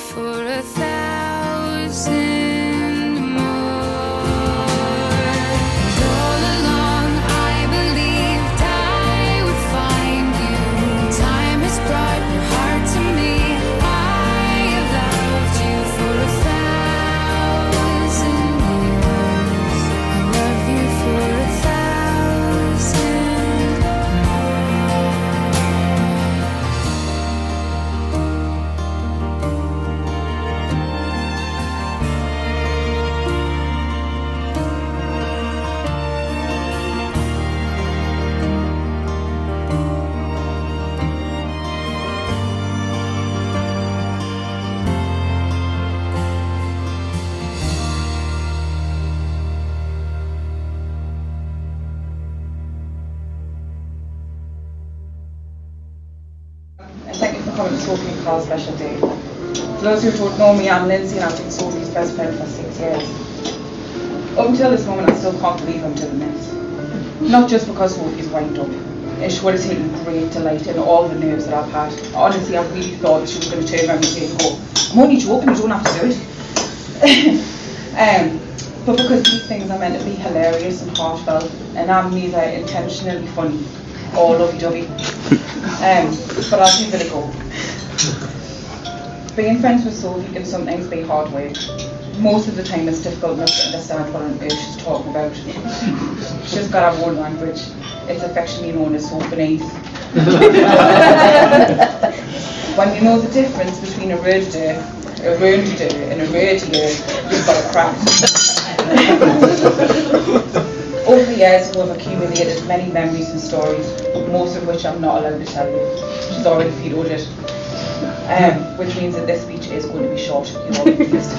for 1,000 more. All along I believed I would find you. Time has brought your heart to me. I have loved you for 1,000 years. I love you for 1,000 And thank you for coming to Sophie and Carl's special day. For those who don't know me, I'm Lindsay and I've been Sophie's best friend for 6 years. Up until this moment, I still can't believe I'm doing this. Not just because Sophie's wound up. And she would have taken great delight in all the nerves that I've had. Honestly, I really thought that she was going to turn around and say, "Oh, I'm only joking, you don't have to do it." But because these things are meant to be hilarious and heartfelt, and I'm neither intentionally funny or lovey-dovey, but I'll give it a go. Being friends with Sophie can sometimes be hard work. Most of the time it's difficult enough to understand what on earth she's talking about. She's got her own language. It's affectionately known as Sophonese. When you know the difference between a rudder, a rudder and a radiator, you've got a crack. Over the years, we've accumulated many memories and stories, most of which I'm not allowed to tell you. She's already vetoed it, which means that this speech is going to be short. You're all confused.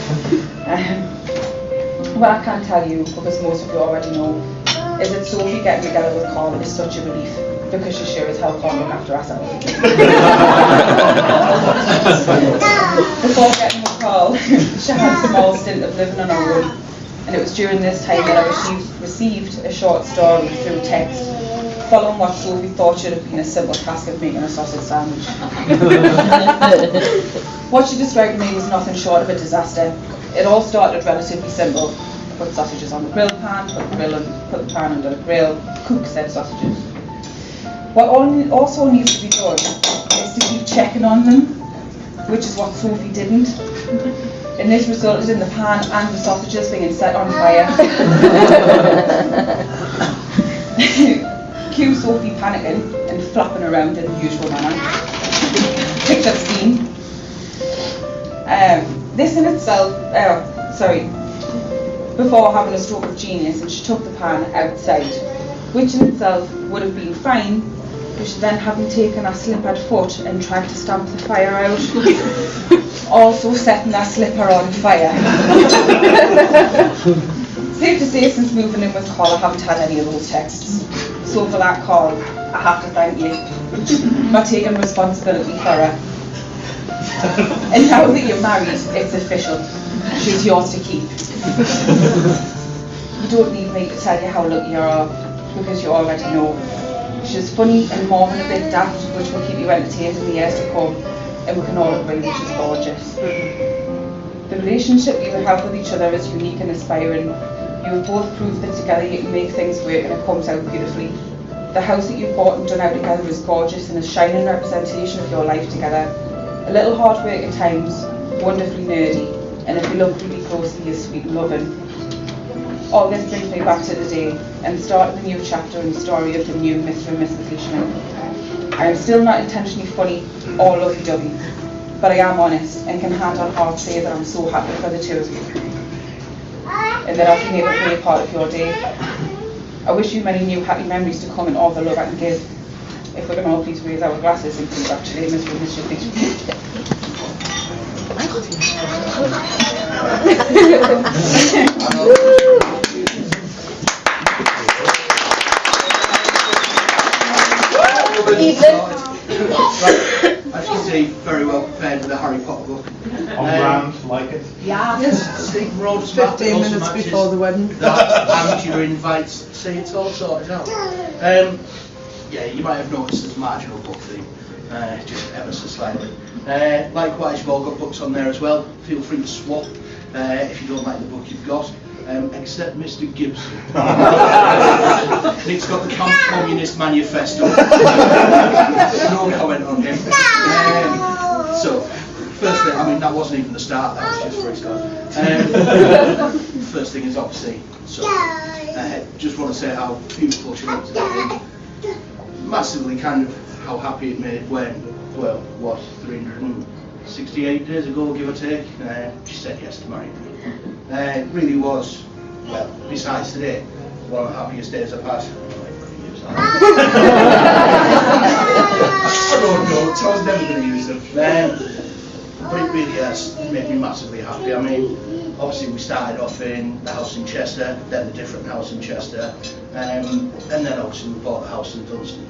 What I can tell you, because most of you already know, is that Sophie getting together with Carl is such a relief, because she sure as hell can't look after herself. Before getting with Carl, she had a small stint of living on her own. And it was during this time that I received a short story through text, following what Sophie thought should have been a simple task of making a sausage sandwich. What she described to me was nothing short of a disaster. It all started relatively simple. Put sausages on the grill pan, put the pan under the grill, cook said sausages. What also needs to be done is to keep checking on them, which is what Sophie didn't. And this resulted in the pan and the sausages being set on fire. Cue Sophie panicking and flapping around in the usual manner. Picture the scene. This in itself, before having a stroke of genius, and she took the pan outside, which in itself would have been fine, but she then having taken her slippered foot and tried to stamp the fire out. Also setting that slipper on fire. Safe to say, since moving in with Carl, I haven't had any of those texts. So for that, Carl, I have to thank you for taking responsibility for her. And now that you're married, it's official. She's yours to keep. You don't need me to tell you how lucky you are, because you already know. She's funny and more than a bit daft, which will keep you entertained in the years to come. And we can all agree that she's gorgeous. The relationship you have with each other is unique and inspiring. You have both proved that together you can make things work and it comes out beautifully. The house that you've bought and done out together is gorgeous and a shining representation of your life together. A little hard work at times, wonderfully nerdy, and if you look really closely is sweet and loving. All this brings me back to today and the start of a new chapter in the story of the new Mr. and Mrs. Leishman. I am still not intentionally funny or lovey-dovey, but I am honest and can hand on heart say that I'm so happy for the two of you and that I've been able to be a part of your day. I wish you many new happy memories to come and all the love I can give. If we can all please raise our glasses and congratulate Mr. and Mrs. Leishman. As you can see, very well prepared with a Harry Potter book. On brand, like it. Yes. Stephen Rhodes 15 minutes before the wedding. That and your invites. See, it's all sorted out. Yeah, you might have noticed there's marginal book theme, just ever so slightly. Likewise, you've all got books on there as well. Feel free to swap if you don't like the book you've got. Except Mr. Gibson. And it's got the Communist Manifesto. No comment on him. So, first thing, I mean, that wasn't even the start, that was just for a start. First thing is obviously, so, just want to say how beautiful she looked today. Massively kind of how happy it made when, well, what, 368 days ago, give or take, she said yes to marry me. It really was, well, besides today, one of the happiest days I've had. I don't know, so I was never going to use them. But it really has made me massively happy. I mean, obviously we started off in the house in Chester, then the different house in Chester, and then obviously we bought the house in Dunstan.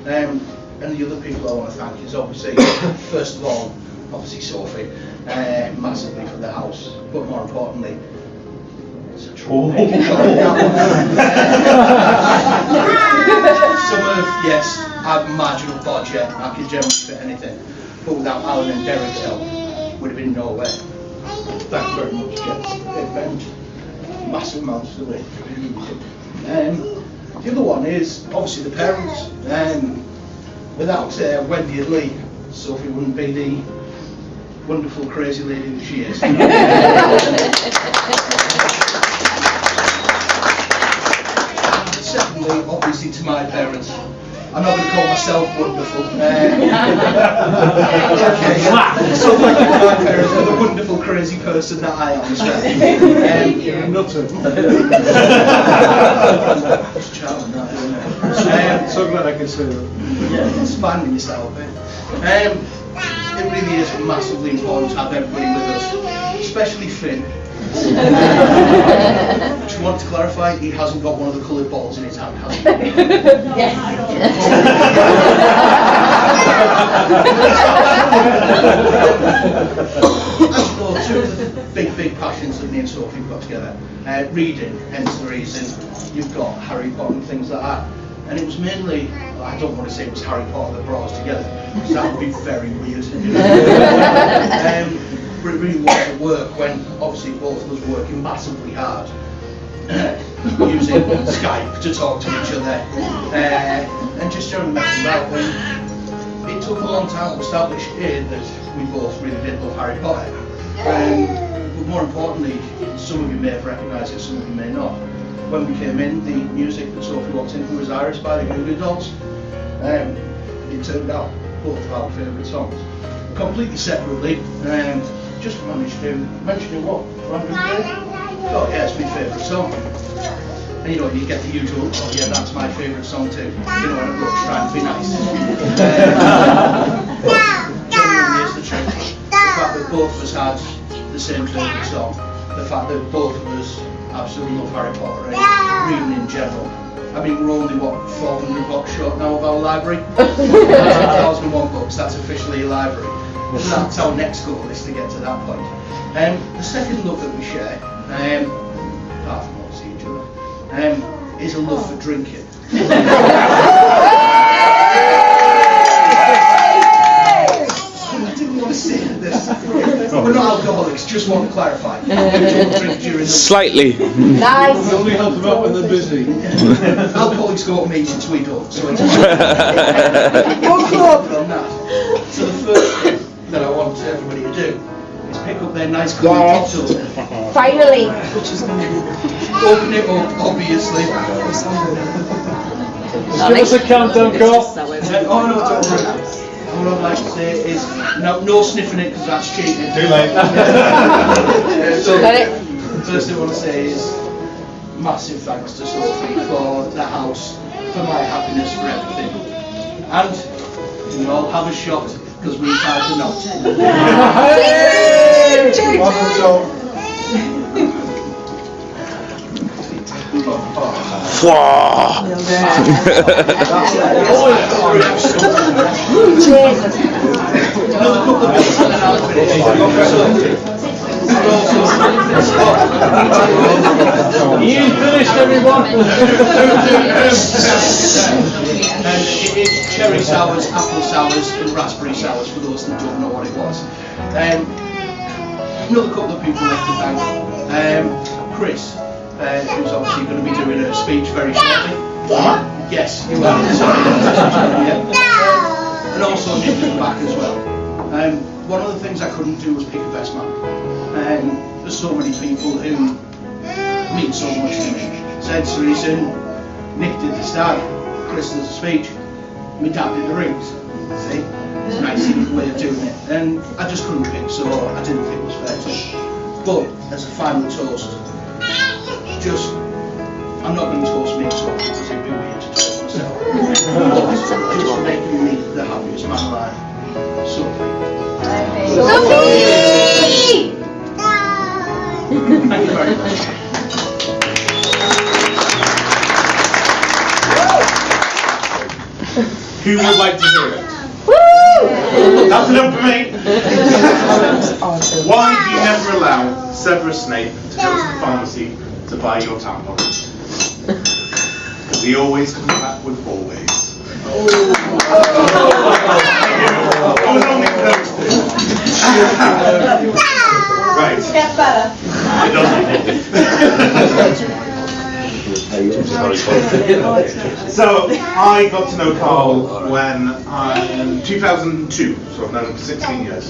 And the other people I want to thank is obviously, first of all, obviously Sophie, massively for the house, but more importantly, it's a trouble. Some of, yes, I'm a marginal budget, I can generally fit anything, but without Alan and Derek's help, would have been nowhere. Thank you very much, Jeff. It meant massive amounts to it. The other one is obviously the parents. Without Wendy and Lee, Sophie wouldn't be the wonderful, crazy lady that she is. Secondly, obviously to my parents. I'm not going to call myself wonderful. So thank you to my parents for the wonderful, crazy person that I am as well. You're a nutter. It's charming, that, isn't it? So glad I can say that. Yeah, expanding yourself. It really is massively important to have everybody with us, especially Finn. Just want to clarify, he hasn't got one of the coloured balls in his hand, has he? Yes. Two of the big passions that me and Sophie have got together. Reading, hence the reason you've got Harry Potter and things like that. And it was mainly, I don't want to say it was Harry Potter that brought us together, because that would be very weird. But it really was at work when obviously both of us were working massively hard, using Skype to talk to each other, and just generally messing about. When it took a long time to establish that we both really did love Harry Potter. But more importantly, some of you may have recognised it, some of you may not. When we came in, the music that Sophie walked into was Iris by the Goo Goo Dolls. It turned out both of our favourite songs. Completely separately, just managed to mention what? Oh yeah, it's my favourite song. And you know, you get the usual, oh yeah, that's my favourite song too. You know, and I'm trying to be nice. Genuinely is the truth. The fact that both of us had the same favourite song, the fact that both of us absolutely love Harry Potter and reading in general. I mean, we're only, what, 400 books short now of our library? 1,001 books, that's officially a library. So that's our next goal, is to get to that point. The second love that we share, apart from obviously each other, is a love for drinking. I didn't want to say this. We're not alcoholics, just want to clarify. We don't drink during the Slightly. Nice. You only help them out when they're busy. Alcoholics go to meetings, we don't, so it's on that. So the first thing that I want everybody to do is pick up their nice coloured bottle. Finally. Open it up, obviously. Give us a countdown, Carl. Oh no, don't worry. What I'd like to say is, no sniffing it because that's cheating. Too late. So, Got it. first thing I want to say is massive thanks to Sophie for the house, for my happiness, for everything. And we all have a shot because we tried to not. You finished, everyone. And it is cherry sours, apple sours and raspberry sours for those that don't know what it was. Another couple of people left to thank. Chris, who's obviously going to be doing a speech very shortly. Yes, you are. Sorry. And also Nick at the back as well. One of the things I couldn't do was pick a best man. There's so many people who mean so much to me. Sense the reason, Nick did the start, Chris did the speech, my dad did the rings. See? It's a nice way of doing it. And I just couldn't pick, so I didn't think it was fair to. But as a final toast, I'm not going to toast me so because it'd be weird to toast myself. But just for making me the happiest man alive. Sophie. Thank you very much. Who would like to hear it? That's enough for me. Why do you never allow Severus Snape to go to the pharmacy to buy your tampons? Because he always comes back with always. I was only close to it. Right. Gets better. It doesn't. So I got to know Carl when in 2002, so I've known him for 16 years.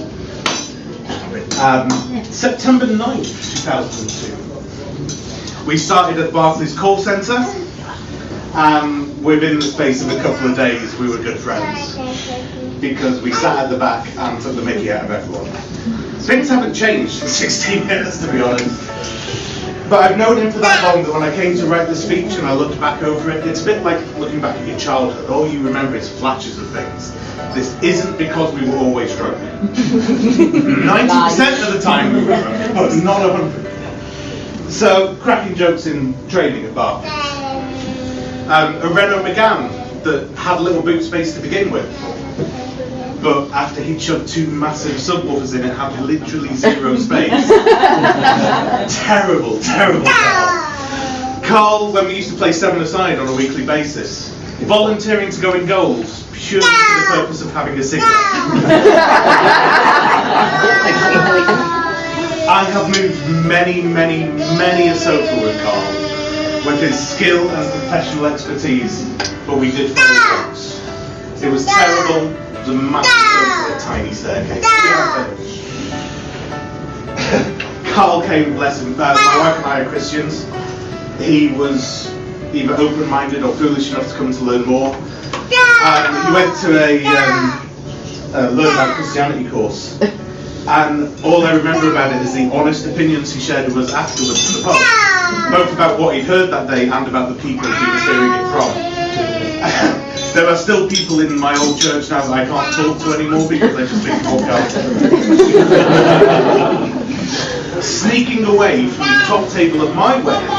September 9th, 2002. We started at Barclays call centre, and within the space of a couple of days we were good friends because we sat at the back and took the mickey out of everyone. Things haven't changed in 16 years, to be honest. But I've known him for that long that when I came to write the speech and I looked back over it, it's a bit like looking back at your childhood. All you remember is flashes of things. This isn't because we were always drunk. 90% of the time we were drunk, but not 100. So, cracking jokes in training at Barclays. A Renault Megane that had little boot space to begin with. But after he'd shoved two massive subwoofers in, it had literally zero space. Terrible, terrible Carl. Carl, when we used to play seven-a-side on a weekly basis, volunteering to go in goals purely for the purpose of having a cigarette. I have moved many, many, many a sofa with Carl, with his skill and professional expertise, but we did fail jokes. It was terrible. It was a massive sofa with a tiny staircase. Carl came, bless him, my wife and I are Christians. He was either open-minded or foolish enough to come to learn more. He went to a Learn About Christianity course. And all I remember about it is the honest opinions he shared with us afterwards in the pub. Both about what he'd heard that day and about the people he was hearing it from. There are still people in my old church now that I can't talk to anymore because they just think sneaking away from the top table of my wedding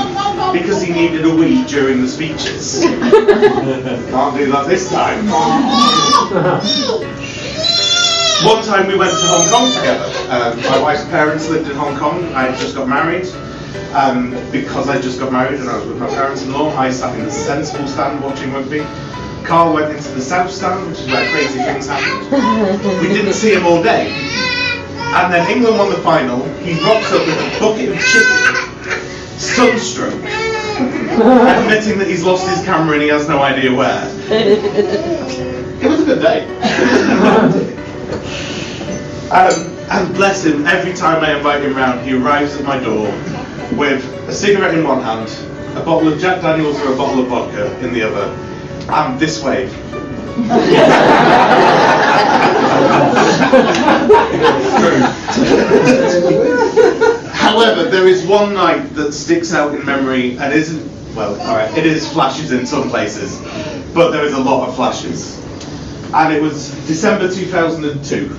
because he needed a wee during the speeches. Can't do that this time. One time we went to Hong Kong together. My wife's parents lived in Hong Kong. I had just got married. Because I just got married and I was with my parents-in-law, I sat in the sensible stand watching rugby. Carl went into the south stand, which is where crazy things happened. We didn't see him all day. And then England won the final. He rocks up with a bucket of chicken, sunstroke, admitting that he's lost his camera and he has no idea where. It was a good day. And bless him, every time I invite him round, he arrives at my door with a cigarette in one hand, a bottle of Jack Daniels or a bottle of vodka in the other, and this wave. However, there is one night that sticks out in memory and isn't, well, alright, it is flashes in some places, but there is a lot of flashes. And it was December 2002,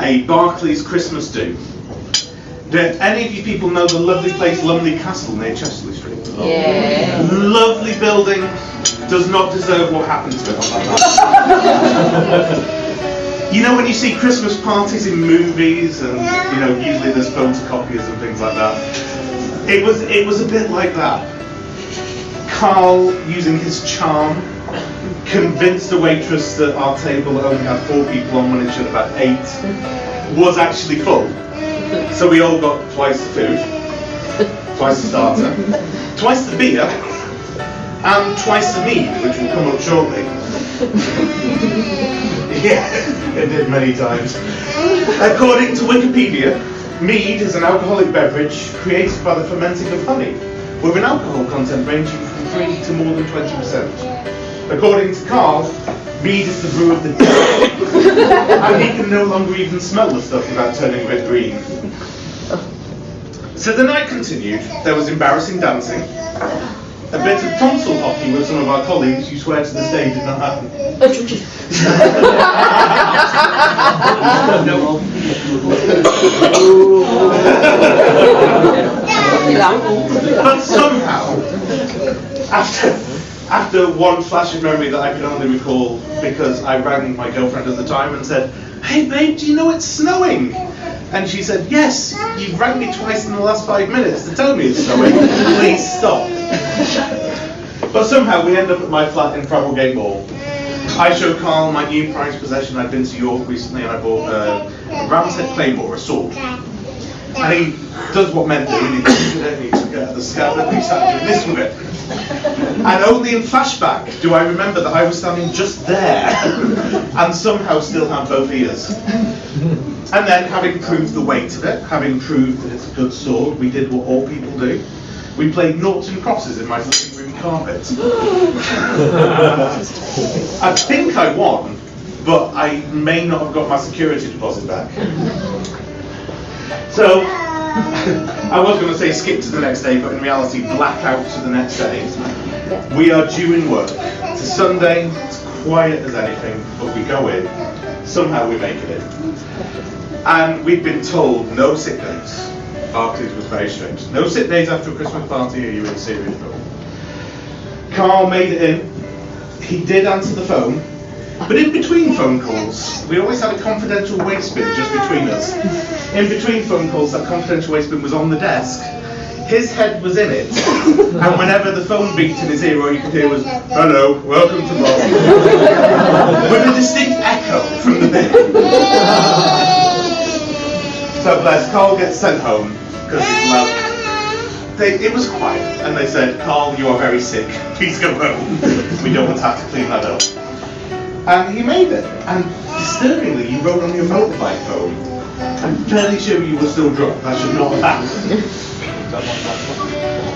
a Barclays Christmas do. Do any of you people know the lovely place Lumley Castle near Chesley Street? Yeah. Lovely building, does not deserve what happened to it on that night. You know when you see Christmas parties in movies and you know usually there's photocopiers and things like that? It was a bit like that. Carl, using his charm convinced the waitress that our table only had 4 people on when it should have had 8, was actually full. So we all got twice the food, twice the starter, twice the beer, and twice the mead, which will come up shortly. Yeah, it did many times. According to Wikipedia, mead is an alcoholic beverage created by the fermenting of honey, with an alcohol content ranging from 3 to more than 20%. According to Carl, mead is the brew of the dead, and he can no longer even smell the stuff without turning a bit green. So the night continued. There was embarrassing dancing, a bit of tonsil hockey with some of our colleagues who swear to this day did not happen. But somehow, after one flash of memory that I can only recall because I rang my girlfriend at the time and said, "Hey babe, do you know it's snowing?" And she said, "Yes, you've rang me twice in the last 5 minutes to tell me it's snowing. Please stop." But somehow we end up at my flat in Framelgate Mall. I showed Carl my new prized possession. I'd been to York recently and I bought a ram's head claymore, a sword. And he does what men do, and he looks at it and he took it out of the scabbard and he started doing this with it. And only in flashback do I remember that I was standing just there and somehow still have both ears. And then, having proved the weight of it, having proved that it's a good sword, we did what all people do. We played noughts and crosses in my living room carpet. I think I won, but I may not have got my security deposit back. So, I was going to say skip to the next day, but in reality, black out to the next day. We are due in work. It's a Sunday, it's quiet as anything, but we go in. Somehow we make it in. And we've been told no sick days. Barclays was very strict. No sick days after a Christmas party or you're in serious trouble. Carl made it in. He did answer the phone. But in between phone calls, we always had a confidential waste bin just between us. In between phone calls, that confidential waste bin was on the desk. His head was in it, and whenever the phone beeped in his ear, all you could hear was, "Hello, welcome to Bob," with a distinct echo from the bin. So bless, Carl gets sent home, because he's loud. It was quiet, and they said, "Carl, you are very sick, please go home. We don't want to have to clean that up." And he made it, and disturbingly, you wrote on your motorbike phone. I'm fairly sure you were still drunk, that should not have happened.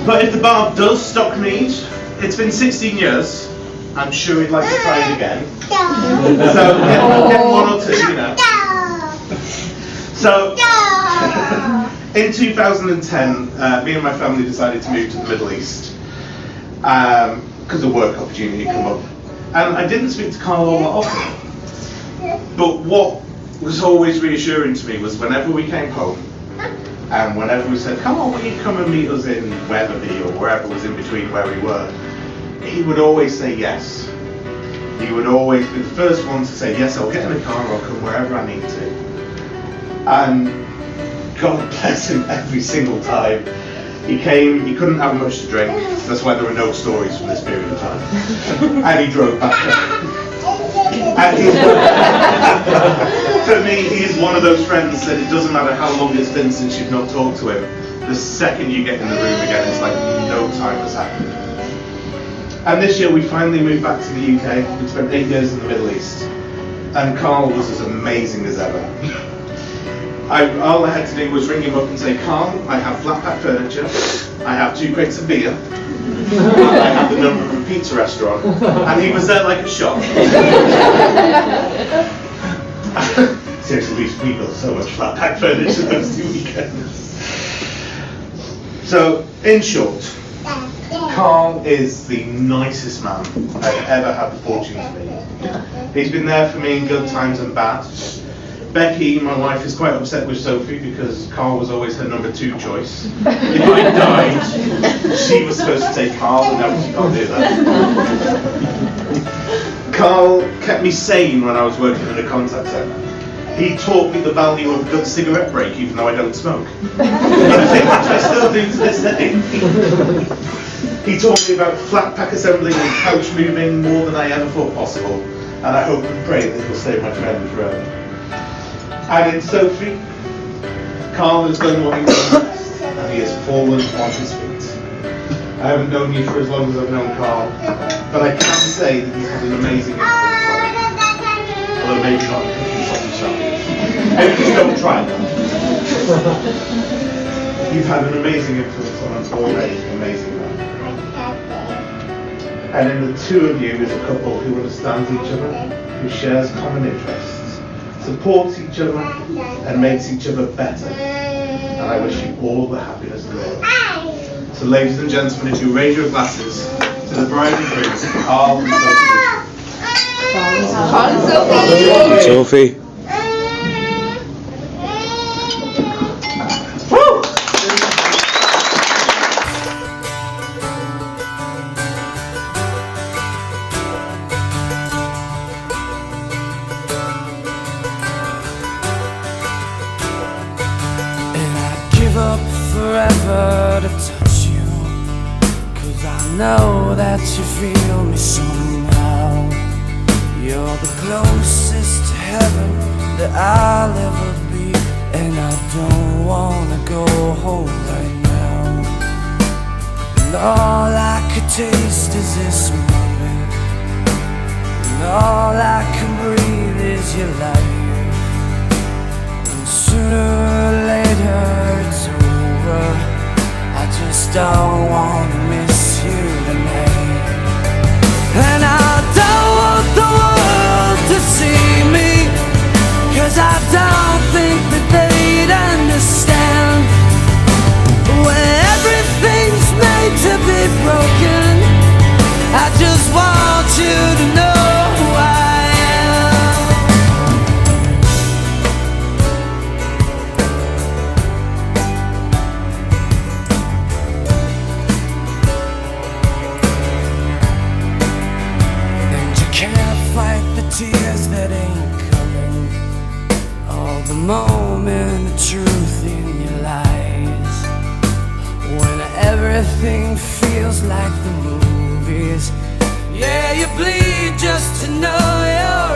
But if the bar does stock mead, it's been 16 years, I'm sure he'd like to try it again. So get 1 or 2, you know. So, in 2010, me and my family decided to move to the Middle East because a work opportunity came up. And I didn't speak to Carl all that often. But what was always reassuring to me was whenever we came home, and whenever we said, "Carl, will you come and meet us in Wetherby or wherever was in between where we were," he would always say yes. He would always be the first one to say, "Yes, I'll get in a car, I'll come wherever I need to." And God bless him every single time. He came, he couldn't have much to drink, that's why there were no stories from this period of time. And he drove back there. And for me, he's one of those friends that it doesn't matter how long it's been since you've not talked to him, the second you get in the room again, it's like no time has happened. And this year we finally moved back to the UK. We spent 8 years in the Middle East. And Carl was as amazing as ever. All I had to do was ring him up and say, "Carl, I have flat pack furniture, I have 2 crates of beer, and I have the number of a pizza restaurant," and he was there like a shot. Seriously, we got so much flat pack furniture those 2 weekends. So, in short, Carl is the nicest man I've ever had the fortune to meet. He's been there for me in good times and bad. Becky, my wife, is quite upset with Sophie because Carl was always her number 2 choice. If I died, she was supposed to take Carl, and now she can't do that. Carl kept me sane when I was working in a contact centre. He taught me the value of a good cigarette break, even though I don't smoke. Which I still do to this day. He taught me about flat pack assembling and couch moving more than I ever thought possible, and I hope and pray that he'll stay my friend forever. And in Sophie, Carl has done what he knows best, and he has fallen on his feet. I haven't known you for as long as I've known Carl, but I can say that he's had an amazing influence on me. Although maybe not in cooking sausage sandwiches. Maybe just don't try that. You've had an amazing influence on us already, amazing man. And in the two of you is a couple who understands each other, who shares common interests, supports each other, and makes each other better. And I wish you all the happiness in the world. So ladies and gentlemen, if you raise your glasses to the bride and groom, Carl and Sophie. Sophie. Up forever to touch you, 'cause I know that you feel me somehow. You're the closest to heaven that I'll ever be, and I don't wanna go home right now. And all I could taste is this moment, and all I can breathe is your life. And sooner or later it's over, I just don't wanna miss you tonight. And I don't want the world to see me, 'cause I don't think that they'd understand. When everything's made to be broken, I just want you to know who I am. Tears that ain't coming, all the moment of truth in your lies. When everything feels like the movies, yeah, you bleed just to know you're